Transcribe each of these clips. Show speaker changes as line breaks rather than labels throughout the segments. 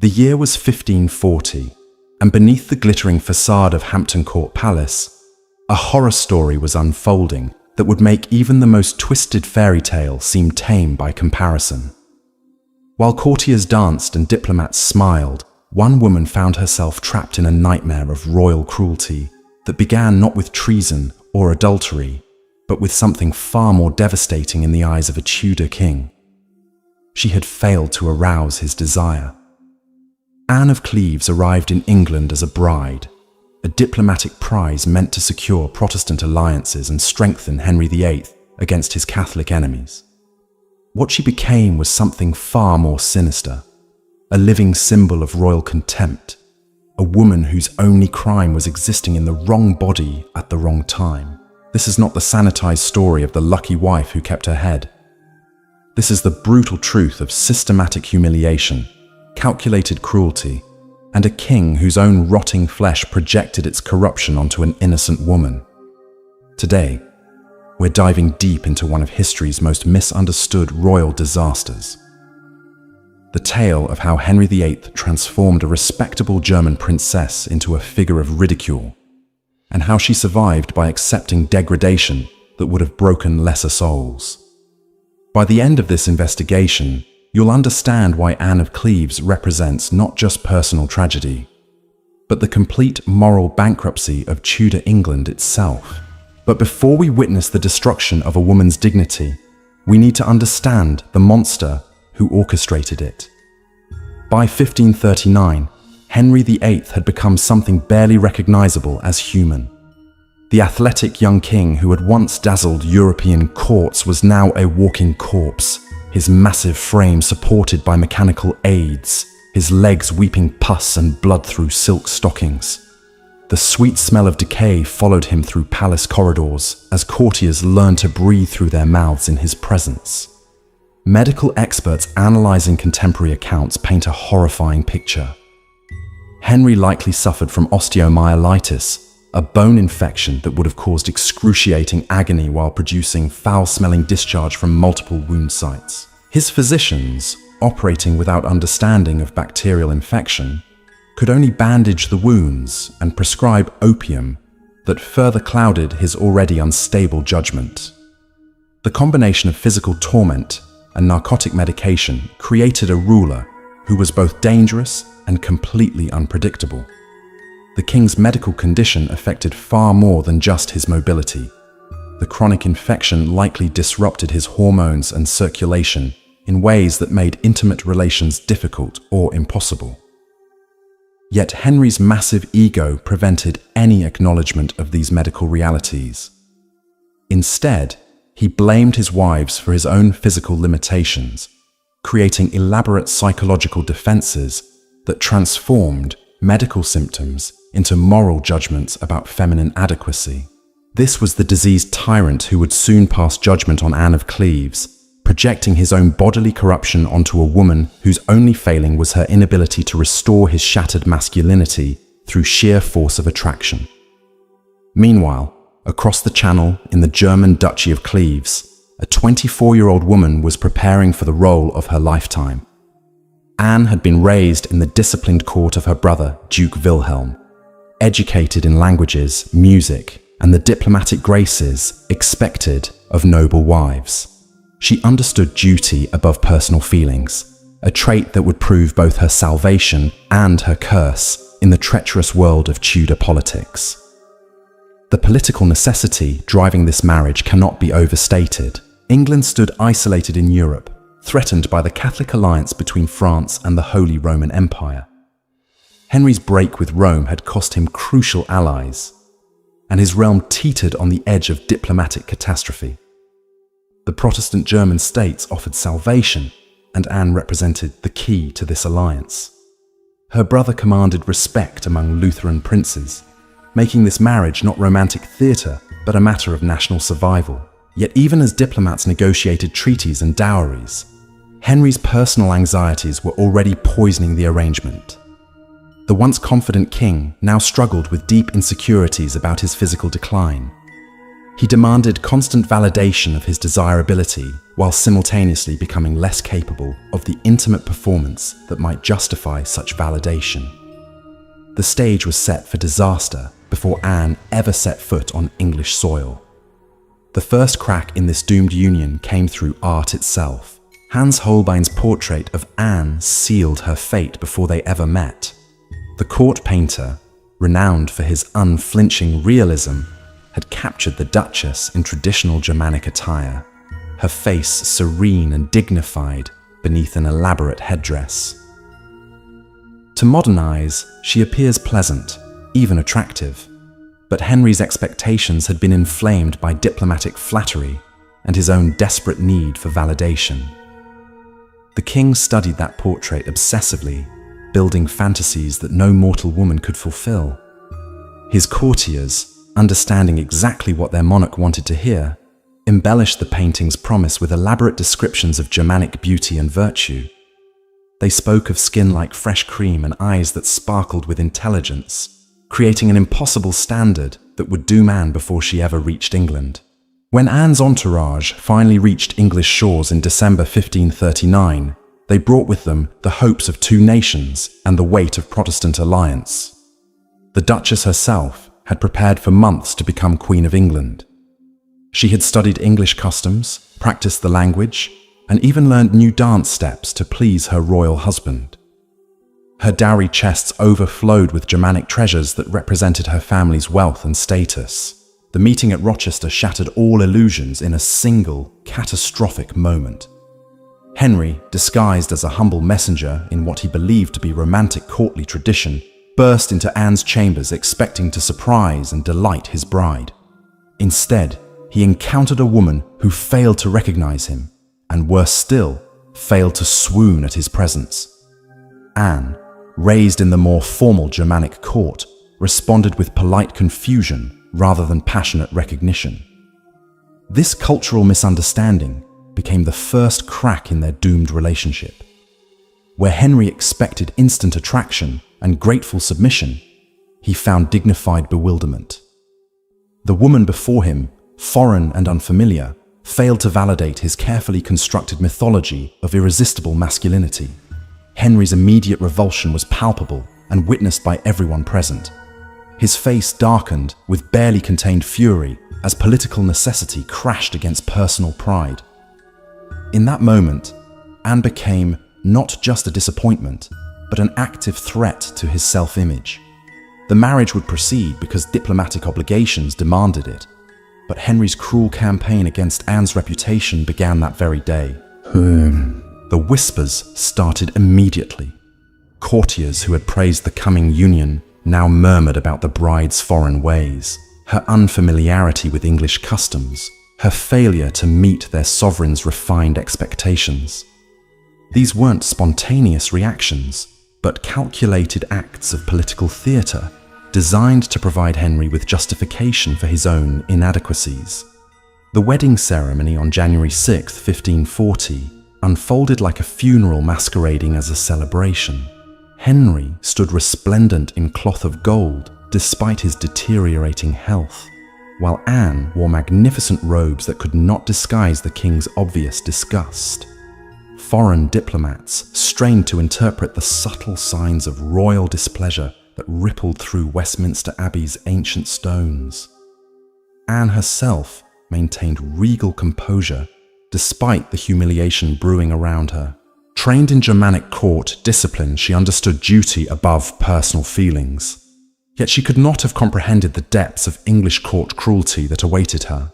The year was 1540, and beneath the glittering facade of Hampton Court Palace, a horror story was unfolding that would make even the most twisted fairy tale seem tame by comparison. While courtiers danced and diplomats smiled, one woman found herself trapped in a nightmare of royal cruelty that began not with treason or adultery, but with something far more devastating in the eyes of a Tudor king. She had failed to arouse his desire. Anne of Cleves arrived in England as a bride, a diplomatic prize meant to secure Protestant alliances and strengthen Henry VIII against his Catholic enemies. What she became was something far more sinister, a living symbol of royal contempt, a woman whose only crime was existing in the wrong body at the wrong time. This is not the sanitized story of the lucky wife who kept her head. This is the brutal truth of systematic humiliation, calculated cruelty, and a king whose own rotting flesh projected its corruption onto an innocent woman. Today, we're diving deep into one of history's most misunderstood royal disasters. The tale of how Henry VIII transformed a respectable German princess into a figure of ridicule, and how she survived by accepting degradation that would have broken lesser souls. By the end of this investigation, you'll understand why Anne of Cleves represents not just personal tragedy, but the complete moral bankruptcy of Tudor England itself. But before we witness the destruction of a woman's dignity, we need to understand the monster who orchestrated it. By 1539, Henry VIII had become something barely recognizable as human. The athletic young king who had once dazzled European courts was now a walking corpse, his massive frame supported by mechanical aids, his legs weeping pus and blood through silk stockings. The sweet smell of decay followed him through palace corridors as courtiers learned to breathe through their mouths in his presence. Medical experts analyzing contemporary accounts paint a horrifying picture. Henry likely suffered from osteomyelitis, a bone infection that would have caused excruciating agony while producing foul-smelling discharge from multiple wound sites. His physicians, operating without understanding of bacterial infection, could only bandage the wounds and prescribe opium that further clouded his already unstable judgment. The combination of physical torment and narcotic medication created a ruler who was both dangerous and completely unpredictable. The king's medical condition affected far more than just his mobility. The chronic infection likely disrupted his hormones and circulation in ways that made intimate relations difficult or impossible. Yet Henry's massive ego prevented any acknowledgement of these medical realities. Instead, he blamed his wives for his own physical limitations, creating elaborate psychological defenses that transformed medical symptoms into moral judgments about feminine adequacy. This was the diseased tyrant who would soon pass judgment on Anne of Cleves, projecting his own bodily corruption onto a woman whose only failing was her inability to restore his shattered masculinity through sheer force of attraction. Meanwhile, across the Channel in the German Duchy of Cleves, a 24-year-old woman was preparing for the role of her lifetime. Anne had been raised in the disciplined court of her brother, Duke Wilhelm, educated in languages, music, and the diplomatic graces expected of noble wives. She understood duty above personal feelings, a trait that would prove both her salvation and her curse in the treacherous world of Tudor politics. The political necessity driving this marriage cannot be overstated. England stood isolated in Europe, threatened by the Catholic alliance between France and the Holy Roman Empire. Henry's break with Rome had cost him crucial allies, and his realm teetered on the edge of diplomatic catastrophe. The Protestant German states offered salvation, and Anne represented the key to this alliance. Her brother commanded respect among Lutheran princes, making this marriage not romantic theatre, but a matter of national survival. Yet even as diplomats negotiated treaties and dowries, Henry's personal anxieties were already poisoning the arrangement. The once confident king now struggled with deep insecurities about his physical decline. He demanded constant validation of his desirability while simultaneously becoming less capable of the intimate performance that might justify such validation. The stage was set for disaster before Anne ever set foot on English soil. The first crack in this doomed union came through art itself. Hans Holbein's portrait of Anne sealed her fate before they ever met. The court painter, renowned for his unflinching realism, had captured the Duchess in traditional Germanic attire, her face serene and dignified beneath an elaborate headdress. To modern eyes, she appears pleasant, even attractive, but Henry's expectations had been inflamed by diplomatic flattery and his own desperate need for validation. The king studied that portrait obsessively, building fantasies that no mortal woman could fulfill. His courtiers, understanding exactly what their monarch wanted to hear, embellished the painting's promise with elaborate descriptions of Germanic beauty and virtue. They spoke of skin like fresh cream and eyes that sparkled with intelligence, creating an impossible standard that would doom Anne before she ever reached England. When Anne's entourage finally reached English shores in December 1539, they brought with them the hopes of two nations and the weight of Protestant alliance. The Duchess herself had prepared for months to become Queen of England. She had studied English customs, practiced the language, and even learned new dance steps to please her royal husband. Her dowry chests overflowed with Germanic treasures that represented her family's wealth and status. The meeting at Rochester shattered all illusions in a single, catastrophic moment. Henry, disguised as a humble messenger in what he believed to be romantic courtly tradition, burst into Anne's chambers expecting to surprise and delight his bride. Instead, he encountered a woman who failed to recognize him, and worse still, failed to swoon at his presence. Anne, raised in the more formal Germanic court, responded with polite confusion rather than passionate recognition. This cultural misunderstanding became the first crack in their doomed relationship. Where Henry expected instant attraction and grateful submission, he found dignified bewilderment. The woman before him, foreign and unfamiliar, failed to validate his carefully constructed mythology of irresistible masculinity. Henry's immediate revulsion was palpable and witnessed by everyone present. His face darkened with barely contained fury as political necessity crashed against personal pride. In that moment, Anne became not just a disappointment, but an active threat to his self-image. The marriage would proceed because diplomatic obligations demanded it, but Henry's cruel campaign against Anne's reputation began that very day. The whispers started immediately. Courtiers who had praised the coming union now murmured about the bride's foreign ways, her unfamiliarity with English customs, her failure to meet their sovereign's refined expectations. These weren't spontaneous reactions, but calculated acts of political theatre designed to provide Henry with justification for his own inadequacies. The wedding ceremony on January 6, 1540, unfolded like a funeral masquerading as a celebration. Henry stood resplendent in cloth of gold despite his deteriorating health, while Anne wore magnificent robes that could not disguise the king's obvious disgust. Foreign diplomats strained to interpret the subtle signs of royal displeasure that rippled through Westminster Abbey's ancient stones. Anne herself maintained regal composure despite the humiliation brewing around her. Trained in Germanic court discipline, she understood duty above personal feelings. Yet she could not have comprehended the depths of English court cruelty that awaited her.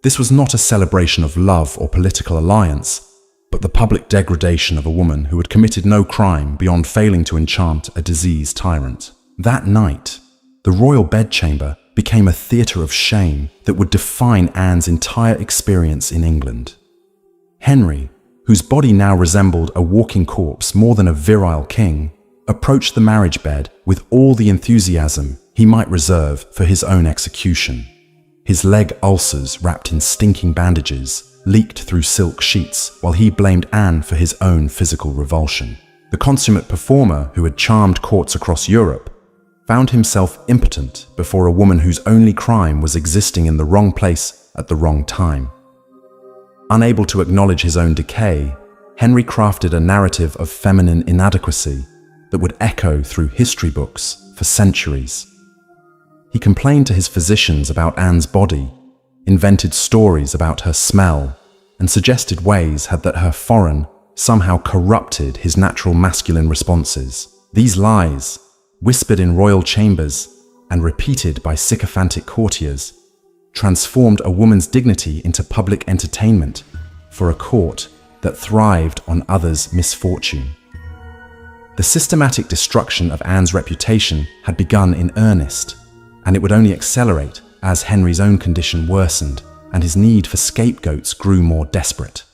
This was not a celebration of love or political alliance, but the public degradation of a woman who had committed no crime beyond failing to enchant a diseased tyrant. That night, the royal bedchamber became a theatre of shame that would define Anne's entire experience in England. Henry, whose body now resembled a walking corpse more than a virile king, approached the marriage bed with all the enthusiasm he might reserve for his own execution. His leg ulcers, wrapped in stinking bandages, leaked through silk sheets while he blamed Anne for his own physical revulsion. The consummate performer who had charmed courts across Europe found himself impotent before a woman whose only crime was existing in the wrong place at the wrong time. Unable to acknowledge his own decay, Henry crafted a narrative of feminine inadequacy that would echo through history books for centuries. He complained to his physicians about Anne's body, invented stories about her smell, and suggested ways that her foreign somehow corrupted his natural masculine responses. These lies, whispered in royal chambers and repeated by sycophantic courtiers, transformed a woman's dignity into public entertainment for a court that thrived on others' misfortune. The systematic destruction of Anne's reputation had begun in earnest, and it would only accelerate as Henry's own condition worsened and his need for scapegoats grew more desperate.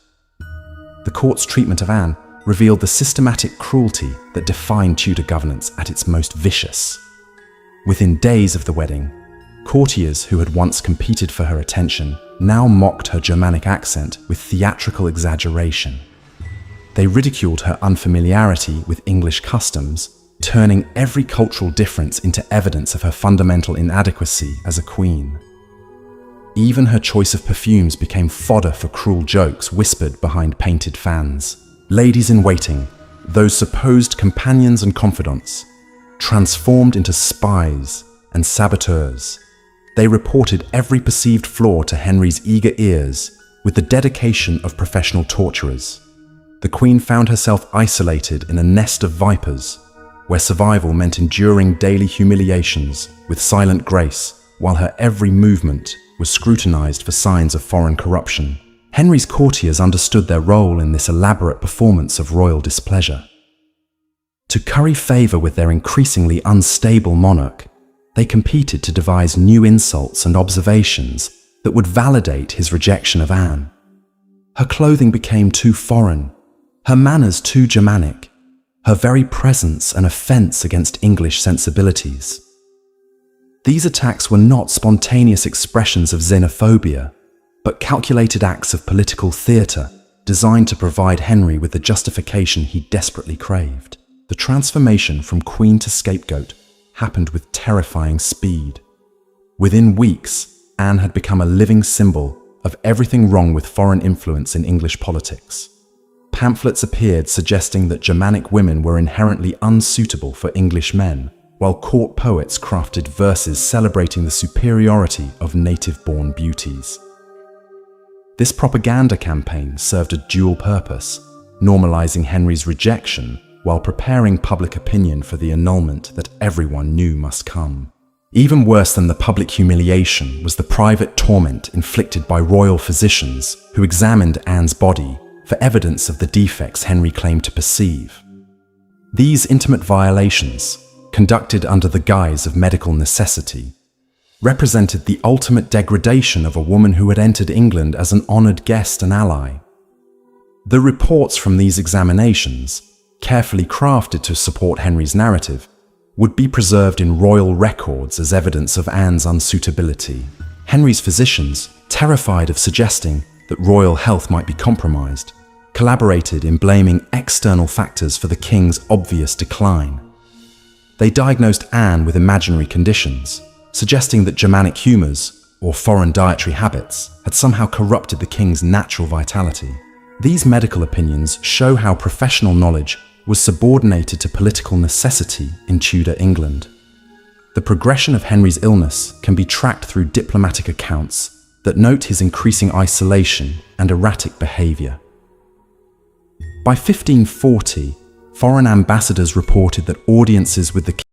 The court's treatment of Anne revealed the systematic cruelty that defined Tudor governance at its most vicious. Within days of the wedding, courtiers who had once competed for her attention now mocked her Germanic accent with theatrical exaggeration. They ridiculed her unfamiliarity with English customs, turning every cultural difference into evidence of her fundamental inadequacy as a queen. Even her choice of perfumes became fodder for cruel jokes whispered behind painted fans. Ladies-in-waiting, those supposed companions and confidants, transformed into spies and saboteurs. They reported every perceived flaw to Henry's eager ears with the dedication of professional torturers. The Queen found herself isolated in a nest of vipers, where survival meant enduring daily humiliations with silent grace, while her every movement was scrutinized for signs of foreign corruption. Henry's courtiers understood their role in this elaborate performance of royal displeasure. To curry favor with their increasingly unstable monarch, they competed to devise new insults and observations that would validate his rejection of Anne. Her clothing became too foreign, her manners too Germanic, her very presence an offense against English sensibilities. These attacks were not spontaneous expressions of xenophobia, but calculated acts of political theatre designed to provide Henry with the justification he desperately craved. The transformation from queen to scapegoat happened with terrifying speed. Within weeks, Anne had become a living symbol of everything wrong with foreign influence in English politics. Pamphlets appeared suggesting that Germanic women were inherently unsuitable for English men, while court poets crafted verses celebrating the superiority of native-born beauties. This propaganda campaign served a dual purpose, normalizing Henry's rejection while preparing public opinion for the annulment that everyone knew must come. Even worse than the public humiliation was the private torment inflicted by royal physicians who examined Anne's body for evidence of the defects Henry claimed to perceive. These intimate violations, conducted under the guise of medical necessity, represented the ultimate degradation of a woman who had entered England as an honored guest and ally. The reports from these examinations, carefully crafted to support Henry's narrative, would be preserved in royal records as evidence of Anne's unsuitability. Henry's physicians, terrified of suggesting that royal health might be compromised, collaborated in blaming external factors for the king's obvious decline. They diagnosed Anne with imaginary conditions, suggesting that Germanic humours or foreign dietary habits had somehow corrupted the king's natural vitality. These medical opinions show how professional knowledge was subordinated to political necessity in Tudor England. The progression of Henry's illness can be tracked through diplomatic accounts that note his increasing isolation and erratic behaviour. By 1540, foreign ambassadors reported that audiences with the